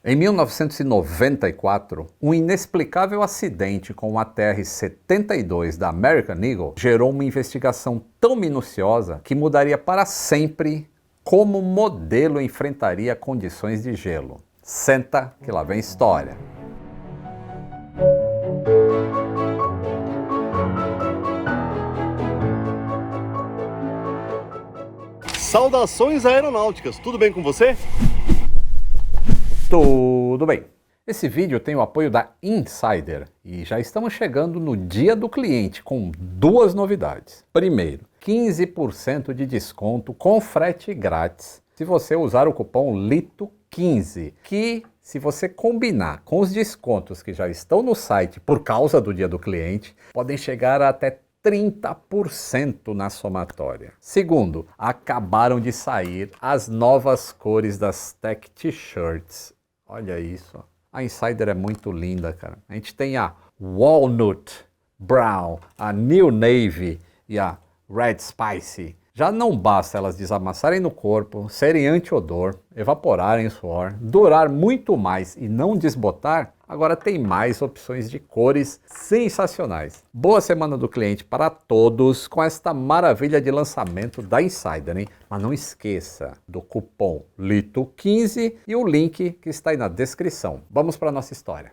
Em 1994, um inexplicável acidente com o ATR-72 da American Eagle gerou uma investigação tão minuciosa que mudaria para sempre como o modelo enfrentaria condições de gelo. Senta que lá vem história. Saudações aeronáuticas, tudo bem com você? Tudo bem. Esse vídeo tem o apoio da Insider e já estamos chegando no dia do cliente com duas novidades. Primeiro, 15% de desconto com frete grátis se você usar o cupom LITO15, que se você combinar com os descontos que já estão no site por causa do dia do cliente, podem chegar a até 30% na somatória. Segundo, acabaram de sair as novas cores das Tech T-shirts. Olha isso. A Insider é muito linda, cara. A gente tem a Walnut Brown, a New Navy e a Red Spicy. Já não basta elas desamassarem no corpo, serem anti-odor, evaporarem o suor, durar muito mais e não desbotar, agora tem mais opções de cores sensacionais. Boa semana do cliente para todos com esta maravilha de lançamento da Insider, hein? Mas não esqueça do cupom LITO15 e o link que está aí na descrição. Vamos para a nossa história.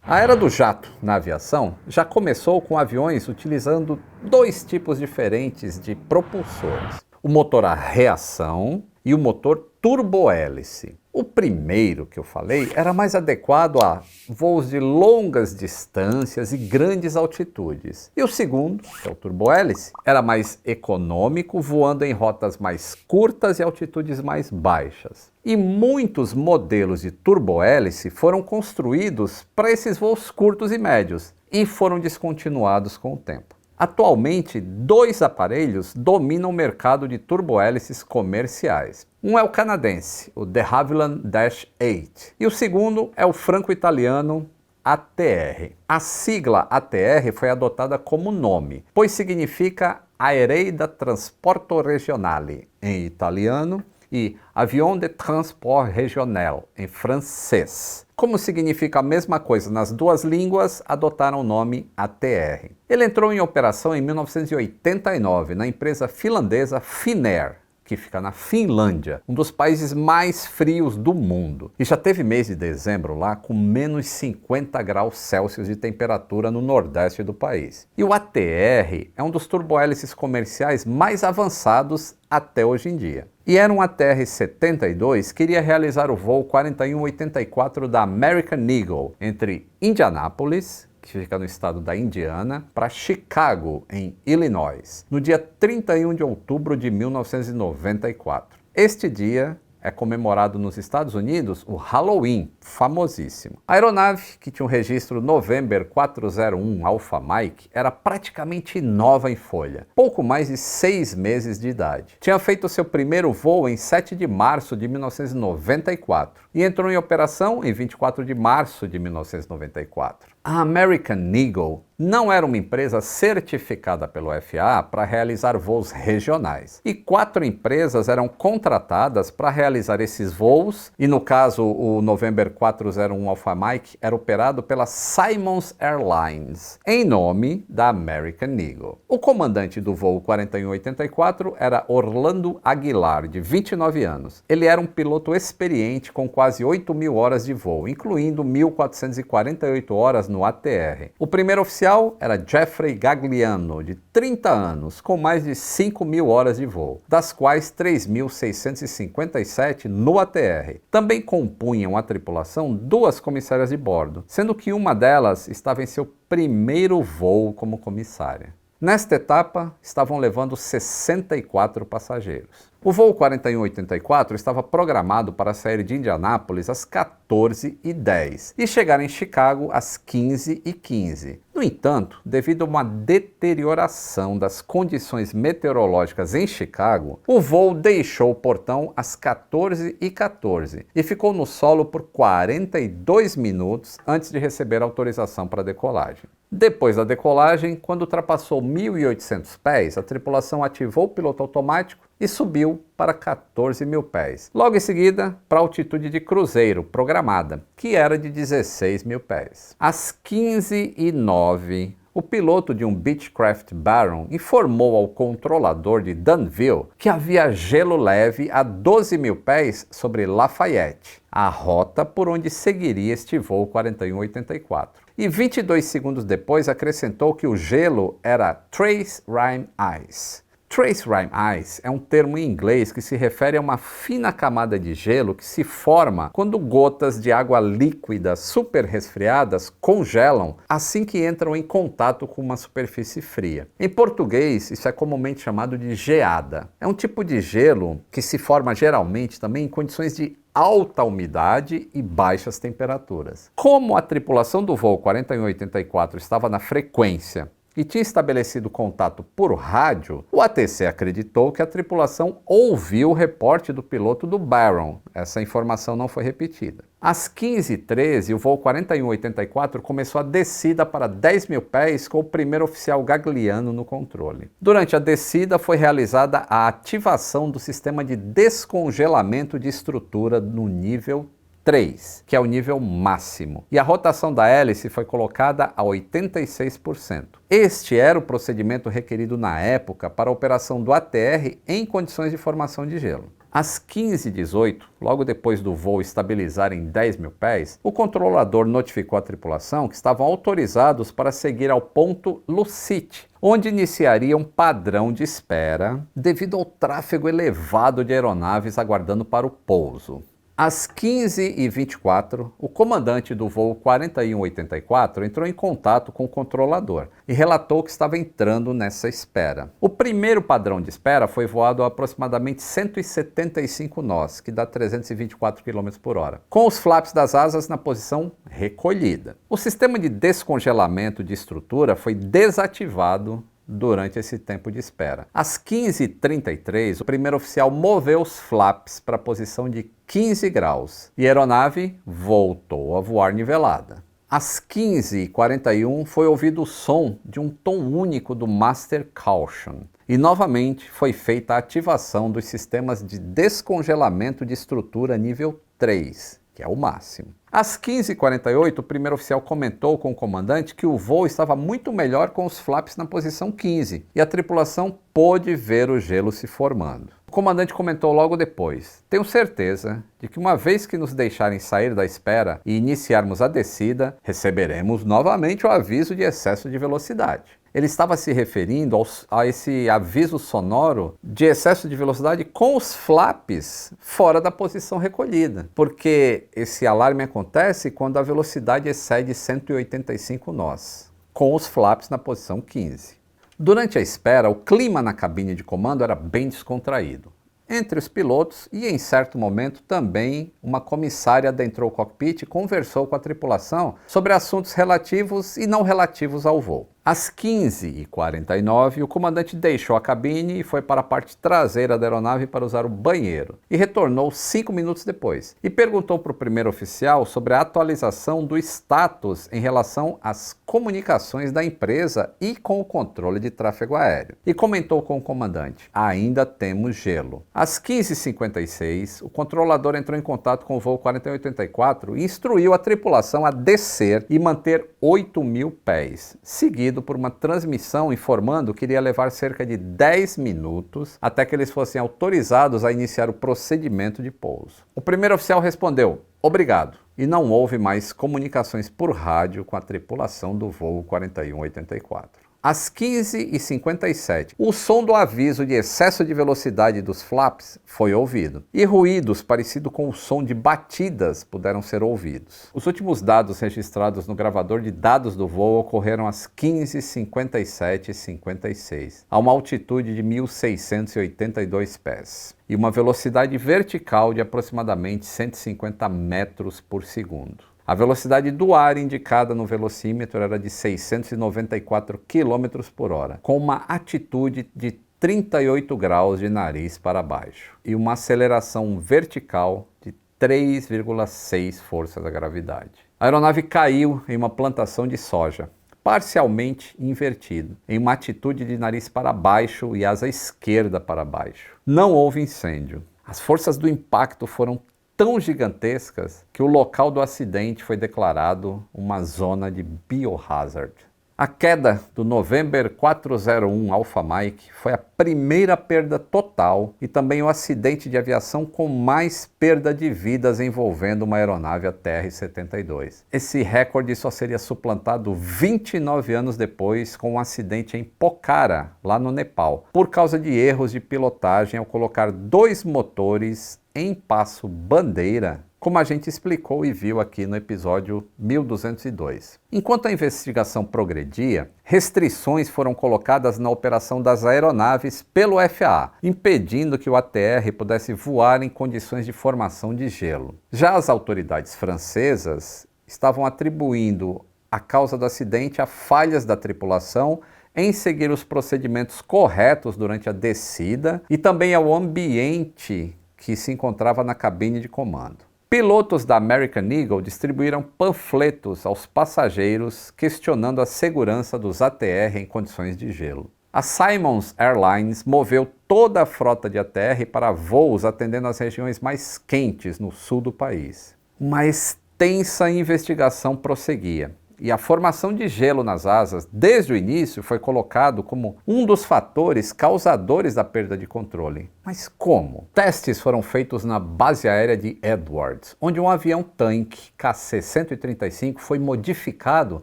A era do jato na aviação já começou com aviões utilizando dois tipos diferentes de propulsores: o motor a reação e o motor turbohélice. O primeiro que eu falei era mais adequado a voos de longas distâncias e grandes altitudes. E o segundo, que é o turbohélice, era mais econômico, voando em rotas mais curtas e altitudes mais baixas. E muitos modelos de turbohélice foram construídos para esses voos curtos e médios e foram descontinuados com o tempo. Atualmente, dois aparelhos dominam o mercado de turbohélices comerciais. Um é o canadense, o de Havilland Dash 8, e o segundo é o franco-italiano ATR. A sigla ATR foi adotada como nome, pois significa Aerei da Trasporto Regionale, em italiano, e Avion de Transport Régional, em francês. Como significa a mesma coisa nas duas línguas, adotaram o nome ATR. Ele entrou em operação em 1989 na empresa finlandesa Finnair, que fica na Finlândia, um dos países mais frios do mundo. E já teve mês de dezembro lá com menos 50 graus Celsius de temperatura no nordeste do país. E o ATR é um dos turbohélices comerciais mais avançados até hoje em dia. E era um ATR-72 que iria realizar o voo 4184 da American Eagle entre Indianápolis, que fica no estado da Indiana, para Chicago, em Illinois, no dia 31 de outubro de 1994. Este dia é comemorado nos Estados Unidos o Halloween, famosíssimo. A aeronave, que tinha o registro November 401 Alpha Mike, era praticamente nova em folha, pouco mais de 6 meses de idade. Tinha feito seu primeiro voo em 7 de março de 1994 e entrou em operação em 24 de março de 1994. A American Eagle não era uma empresa certificada pelo FAA para realizar voos regionais. E 4 empresas eram contratadas para realizar esses voos, e no caso o November 401 Alpha Mike era operado pela Simons Airlines, em nome da American Eagle. O comandante do voo 4184 era Orlando Aguilar, de 29 anos. Ele era um piloto experiente com quase 8.000 horas de voo, incluindo 1.448 horas no ATR. O primeiro oficial era Jeffrey Gagliano, de 30 anos, com mais de 5.000 horas de voo, das quais 3.657 no ATR. Também compunham a tripulação 2 comissárias de bordo, sendo que uma delas estava em seu primeiro voo como comissária. Nesta etapa, estavam levando 64 passageiros. O voo 4184 estava programado para sair de Indianápolis às 14h10 e chegar em Chicago às 15h15. No entanto, devido a uma deterioração das condições meteorológicas em Chicago, o voo deixou o portão às 14h14 e ficou no solo por 42 minutos antes de receber autorização para decolagem. Depois da decolagem, quando ultrapassou 1.800 pés, a tripulação ativou o piloto automático e subiu para 14.000 pés. Logo em seguida, para a altitude de cruzeiro programada, que era de 16.000 pés. Às 15h09, o piloto de um Beechcraft Baron informou ao controlador de Danville que havia gelo leve a 12.000 pés sobre Lafayette, a rota por onde seguiria este voo 4184. E 22 segundos depois acrescentou que o gelo era Trace Rime Ice. Trace Rime Ice é um termo em inglês que se refere a uma fina camada de gelo que se forma quando gotas de água líquida super resfriadas congelam assim que entram em contato com uma superfície fria. Em português, isso é comumente chamado de geada. É um tipo de gelo que se forma geralmente também em condições de alta umidade e baixas temperaturas. Como a tripulação do voo 4184 estava na frequência e tinha estabelecido contato por rádio, o ATC acreditou que a tripulação ouviu o reporte do piloto do Baron. Essa informação não foi repetida. Às 15h13, o voo 4184 começou a descida para 10.000 pés com o primeiro oficial Gagliano no controle. Durante a descida foi realizada a ativação do sistema de descongelamento de estrutura no nível 3, que é o nível máximo, e a rotação da hélice foi colocada a 86%. Este era o procedimento requerido na época para a operação do ATR em condições de formação de gelo. Às 15h18, logo depois do voo estabilizar em 10.000 pés, o controlador notificou a tripulação que estavam autorizados para seguir ao ponto Lucite, onde iniciaria um padrão de espera devido ao tráfego elevado de aeronaves aguardando para o pouso. Às 15h24, o comandante do voo 4184 entrou em contato com o controlador e relatou que estava entrando nessa espera. O primeiro padrão de espera foi voado a aproximadamente 175 nós, que dá 324 km por hora, com os flaps das asas na posição recolhida. O sistema de descongelamento de estrutura foi desativado durante esse tempo de espera. Às 15h33, o primeiro oficial moveu os flaps para a posição de 15 graus e a aeronave voltou a voar nivelada. Às 15h41 foi ouvido o som de um tom único do Master Caution e novamente foi feita a ativação dos sistemas de descongelamento de estrutura nível 3, que é o máximo. Às 15h48, o primeiro oficial comentou com o comandante que o voo estava muito melhor com os flaps na posição 15 e a tripulação pôde ver o gelo se formando. O comandante comentou logo depois: "Tenho certeza de que uma vez que nos deixarem sair da espera e iniciarmos a descida, receberemos novamente o aviso de excesso de velocidade." Ele estava se referindo a esse aviso sonoro de excesso de velocidade com os flaps fora da posição recolhida, porque esse alarme acontece quando a velocidade excede 185 nós, com os flaps na posição 15. Durante a espera, o clima na cabine de comando era bem descontraído entre os pilotos e, em certo momento, também uma comissária adentrou o cockpit e conversou com a tripulação sobre assuntos relativos e não relativos ao voo. Às 15h49, o comandante deixou a cabine e foi para a parte traseira da aeronave para usar o banheiro, e retornou 5 minutos depois, e perguntou para o primeiro oficial sobre a atualização do status em relação às comunicações da empresa e com o controle de tráfego aéreo, e comentou com o comandante: "Ainda temos gelo." Às 15h56, o controlador entrou em contato com o voo 4184 e instruiu a tripulação a descer e manter 8.000 pés, seguido por uma transmissão informando que iria levar cerca de 10 minutos até que eles fossem autorizados a iniciar o procedimento de pouso. O primeiro oficial respondeu: "Obrigado", e não houve mais comunicações por rádio com a tripulação do voo 4184. Às 15h57, o som do aviso de excesso de velocidade dos flaps foi ouvido, e ruídos parecidos com o som de batidas puderam ser ouvidos. Os últimos dados registrados no gravador de dados do voo ocorreram às 15h57:56, a uma altitude de 1.682 pés, e uma velocidade vertical de aproximadamente 150 metros por segundo. A velocidade do ar indicada no velocímetro era de 694 km por hora, com uma atitude de 38 graus de nariz para baixo e uma aceleração vertical de 3,6 forças da gravidade. A aeronave caiu em uma plantação de soja, parcialmente invertido, em uma atitude de nariz para baixo e asa esquerda para baixo. Não houve incêndio. As forças do impacto foram tão gigantescas que o local do acidente foi declarado uma zona de biohazard. A queda do November 401 Alpha Mike foi a primeira perda total e também o acidente de aviação com mais perda de vidas envolvendo uma aeronave ATR-72. Esse recorde só seria suplantado 29 anos depois com um acidente em Pokhara, lá no Nepal, por causa de erros de pilotagem ao colocar 2 motores em passo bandeira, como a gente explicou e viu aqui no episódio 1202. Enquanto a investigação progredia, restrições foram colocadas na operação das aeronaves pelo FAA, impedindo que o ATR pudesse voar em condições de formação de gelo. Já as autoridades francesas estavam atribuindo a causa do acidente a falhas da tripulação em seguir os procedimentos corretos durante a descida e também ao ambiente que se encontrava na cabine de comando. Pilotos da American Eagle distribuíram panfletos aos passageiros questionando a segurança dos ATR em condições de gelo. A Simons Airlines moveu toda a frota de ATR para voos atendendo às regiões mais quentes no sul do país. Uma extensa investigação prosseguia. E a formação de gelo nas asas, desde o início, foi colocado como um dos fatores causadores da perda de controle. Mas como? Testes foram feitos na base aérea de Edwards, onde um avião-tanque KC-135 foi modificado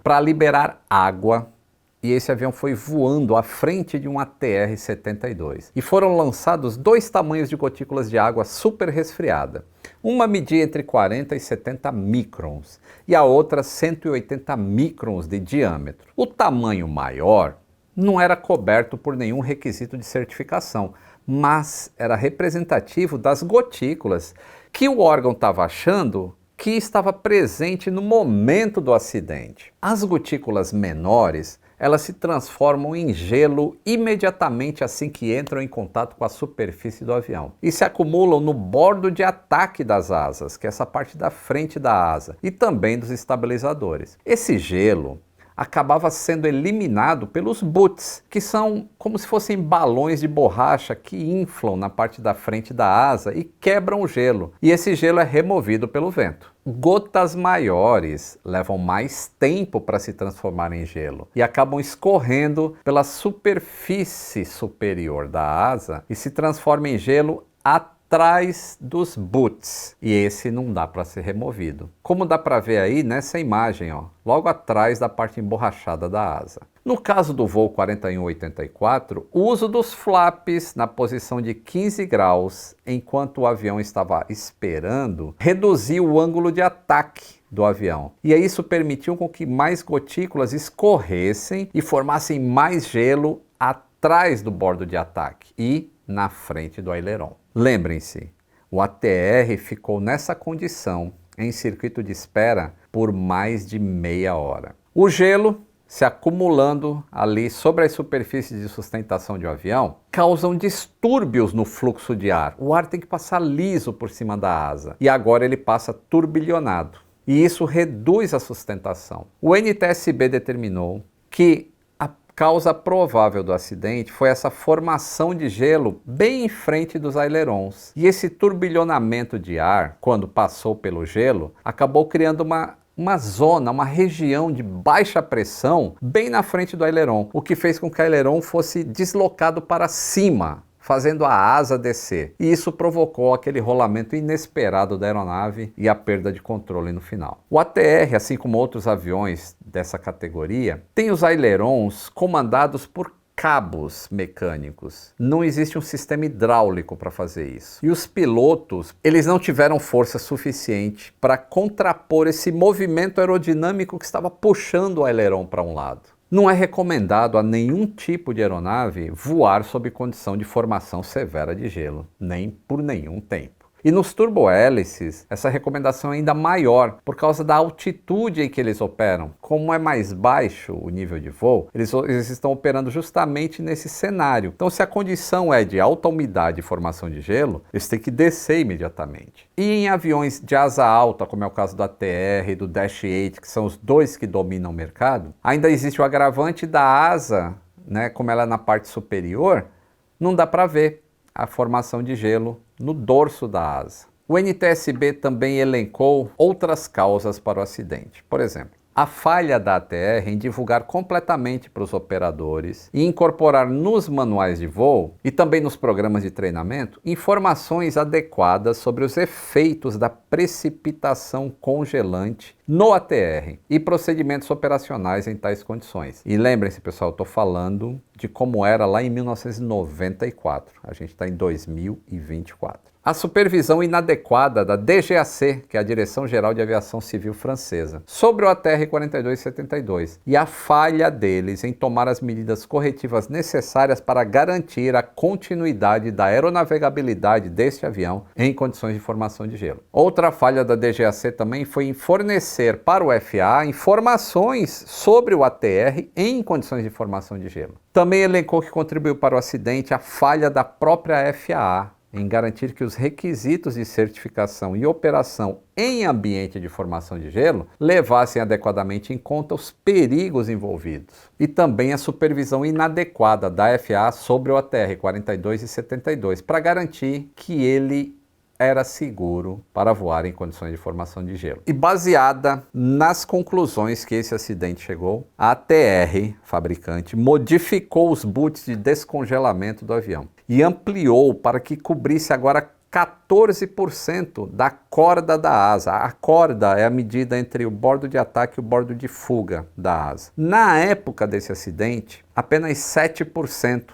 para liberar água, e esse avião foi voando à frente de um ATR-72. E foram lançados 2 tamanhos de gotículas de água super resfriada. Uma media entre 40 e 70 microns e a outra 180 microns de diâmetro. O tamanho maior não era coberto por nenhum requisito de certificação, mas era representativo das gotículas que o órgão estava achando que estava presente no momento do acidente. As gotículas menores, elas se transformam em gelo imediatamente assim que entram em contato com a superfície do avião e se acumulam no bordo de ataque das asas, que é essa parte da frente da asa, e também dos estabilizadores. Esse gelo acabava sendo eliminado pelos boots, que são como se fossem balões de borracha que inflam na parte da frente da asa e quebram o gelo, e esse gelo é removido pelo vento. Gotas maiores levam mais tempo para se transformar em gelo e acabam escorrendo pela superfície superior da asa e se transformam em gelo atrás dos boots, e esse não dá para ser removido. Como dá para ver aí nessa imagem, ó, logo atrás da parte emborrachada da asa. No caso do voo 4184, o uso dos flaps na posição de 15 graus enquanto o avião estava esperando reduziu o ângulo de ataque do avião. E isso permitiu com que mais gotículas escorressem e formassem mais gelo atrás do bordo de ataque e na frente do aileron. Lembrem-se, o ATR ficou nessa condição em circuito de espera por mais de meia hora. O gelo se acumulando ali sobre as superfícies de sustentação de um avião causam distúrbios no fluxo de ar. O ar tem que passar liso por cima da asa e agora ele passa turbilhonado. E isso reduz a sustentação. O NTSB determinou que a causa provável do acidente foi essa formação de gelo bem em frente dos ailerons. E esse turbilhonamento de ar, quando passou pelo gelo, acabou criando uma zona, uma região de baixa pressão bem na frente do aileron, o que fez com que o aileron fosse deslocado para cima, fazendo a asa descer. E isso provocou aquele rolamento inesperado da aeronave e a perda de controle no final. O ATR, assim como outros aviões dessa categoria, tem os ailerons comandados por cabos mecânicos. Não existe um sistema hidráulico para fazer isso. E os pilotos, eles não tiveram força suficiente para contrapor esse movimento aerodinâmico que estava puxando o aileron para um lado. Não é recomendado a nenhum tipo de aeronave voar sob condição de formação severa de gelo, nem por nenhum tempo. E nos turbohélices, essa recomendação é ainda maior, por causa da altitude em que eles operam. Como é mais baixo o nível de voo, eles estão operando justamente nesse cenário. Então, se a condição é de alta umidade e formação de gelo, eles têm que descer imediatamente. E em aviões de asa alta, como é o caso do ATR e do Dash 8, que são os dois que dominam o mercado, ainda existe o agravante da asa, né, como ela é na parte superior, não dá para ver a formação de gelo no dorso da asa. O NTSB também elencou outras causas para o acidente. Por exemplo, a falha da ATR em divulgar completamente para os operadores e incorporar nos manuais de voo e também nos programas de treinamento informações adequadas sobre os efeitos da precipitação congelante no ATR e procedimentos operacionais em tais condições. E lembrem-se, pessoal, eu estou falando de como era lá em 1994. A gente está em 2024. A supervisão inadequada da DGAC, que é a Direção Geral de Aviação Civil Francesa, sobre o ATR 4272 e a falha deles em tomar as medidas corretivas necessárias para garantir a continuidade da aeronavegabilidade deste avião em condições de formação de gelo. Outra falha da DGAC também foi em fornecer para o FAA informações sobre o ATR em condições de formação de gelo. Também elencou que contribuiu para o acidente a falha da própria FAA em garantir que os requisitos de certificação e operação em ambiente de formação de gelo levassem adequadamente em conta os perigos envolvidos. E também a supervisão inadequada da FAA sobre o ATR 4272 para garantir que ele era seguro para voar em condições de formação de gelo. E baseada nas conclusões que esse acidente chegou, a ATR, fabricante, modificou os boots de descongelamento do avião e ampliou para que cobrisse agora 14% da corda da asa. A corda é a medida entre o bordo de ataque e o bordo de fuga da asa. Na época desse acidente, apenas 7%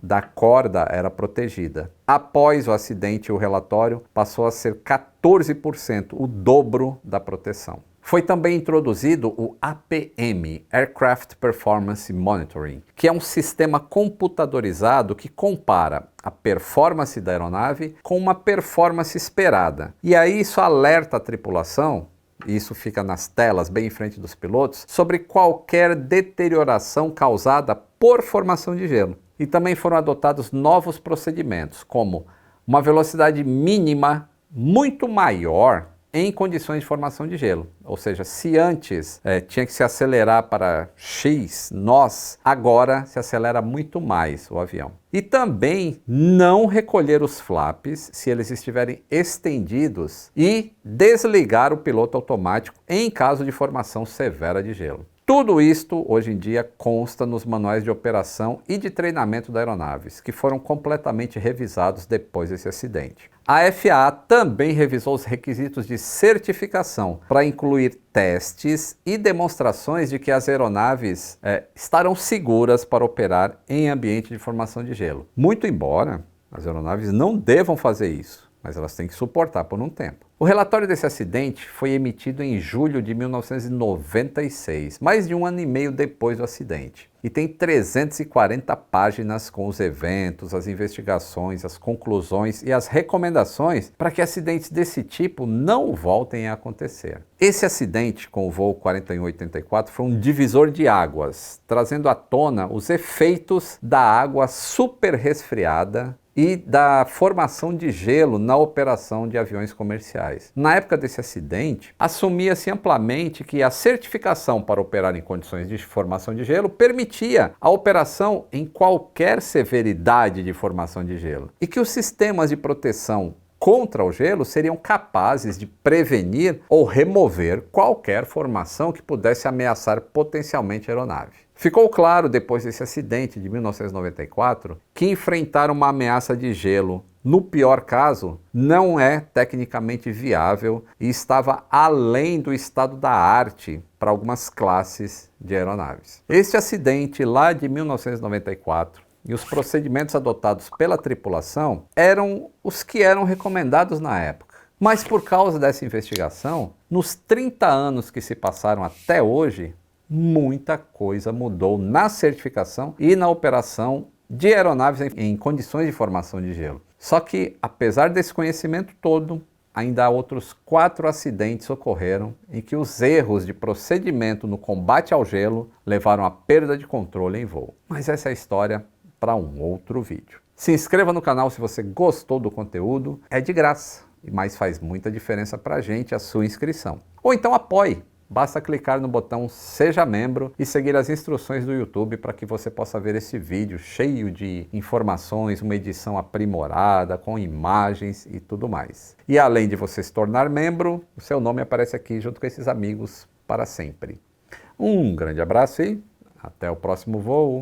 da corda era protegida. Após o acidente, o relatório passou a ser 14%, o dobro da proteção. Foi também introduzido o APM, Aircraft Performance Monitoring, que é um sistema computadorizado que compara a performance da aeronave com uma performance esperada. E aí isso alerta a tripulação, e isso fica nas telas bem em frente dos pilotos, sobre qualquer deterioração causada por formação de gelo. E também foram adotados novos procedimentos, como uma velocidade mínima muito maior em condições de formação de gelo. Ou seja, se antes tinha que se acelerar para X nós, agora se acelera muito mais o avião. E também não recolher os flaps se eles estiverem estendidos e desligar o piloto automático em caso de formação severa de gelo. Tudo isto, hoje em dia, consta nos manuais de operação e de treinamento da aeronaves, que foram completamente revisados depois desse acidente. A FAA também revisou os requisitos de certificação para incluir testes e demonstrações de que as aeronaves estarão seguras para operar em ambiente de formação de gelo. Muito embora as aeronaves não devam fazer isso, mas elas têm que suportar por um tempo. O relatório desse acidente foi emitido em julho de 1996, mais de um ano e meio depois do acidente. E tem 340 páginas com os eventos, as investigações, as conclusões e as recomendações para que acidentes desse tipo não voltem a acontecer. Esse acidente com o voo 4184 foi um divisor de águas, trazendo à tona os efeitos da água super resfriada e da formação de gelo na operação de aviões comerciais. Na época desse acidente, assumia-se amplamente que a certificação para operar em condições de formação de gelo permitia a operação em qualquer severidade de formação de gelo e que os sistemas de proteção contra o gelo seriam capazes de prevenir ou remover qualquer formação que pudesse ameaçar potencialmente a aeronave. Ficou claro depois desse acidente de 1994 que enfrentar uma ameaça de gelo, no pior caso, não é tecnicamente viável e estava além do estado da arte para algumas classes de aeronaves. Este acidente lá de 1994 e os procedimentos adotados pela tripulação eram os que eram recomendados na época. Mas por causa dessa investigação, nos 30 anos que se passaram até hoje, muita coisa mudou na certificação e na operação de aeronaves em condições de formação de gelo. Só que, apesar desse conhecimento todo, ainda outros 4 acidentes ocorreram em que os erros de procedimento no combate ao gelo levaram à perda de controle em voo. Mas essa é a história para um outro vídeo. Se inscreva no canal se você gostou do conteúdo, é de graça, mas faz muita diferença para a gente a sua inscrição. Ou então apoie. Basta clicar no botão Seja Membro e seguir as instruções do YouTube para que você possa ver esse vídeo cheio de informações, uma edição aprimorada, com imagens e tudo mais. E além de você se tornar membro, o seu nome aparece aqui junto com esses amigos para sempre. Um grande abraço e até o próximo voo!